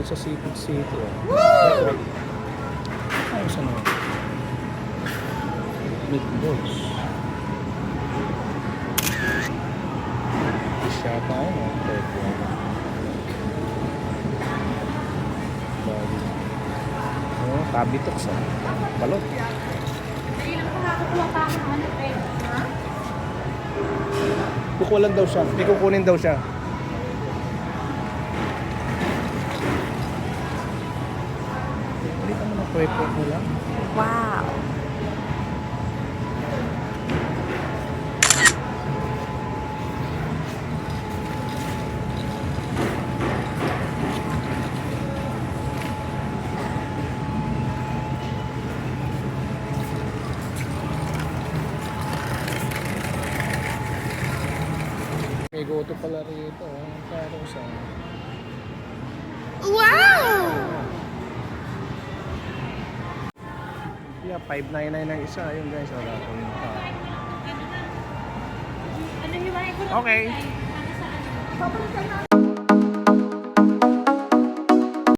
sa Seafood City. Oh. Ayos ano. Meatballs. Siya tayo, no? Pwede. Oh, tabitok sa balot. Hindi lang nakakakuha pa ako ng ano eh. Ha? Kukulan daw siya. May kukunin daw siya. Dito mo na pwede mo lang. Wow. May goto pala rito. Parang sa... Wow! Yeah, 599 ang isa. Ayun guys, wala ko yun pa. Ano yung mga Okay. Papalit ka na.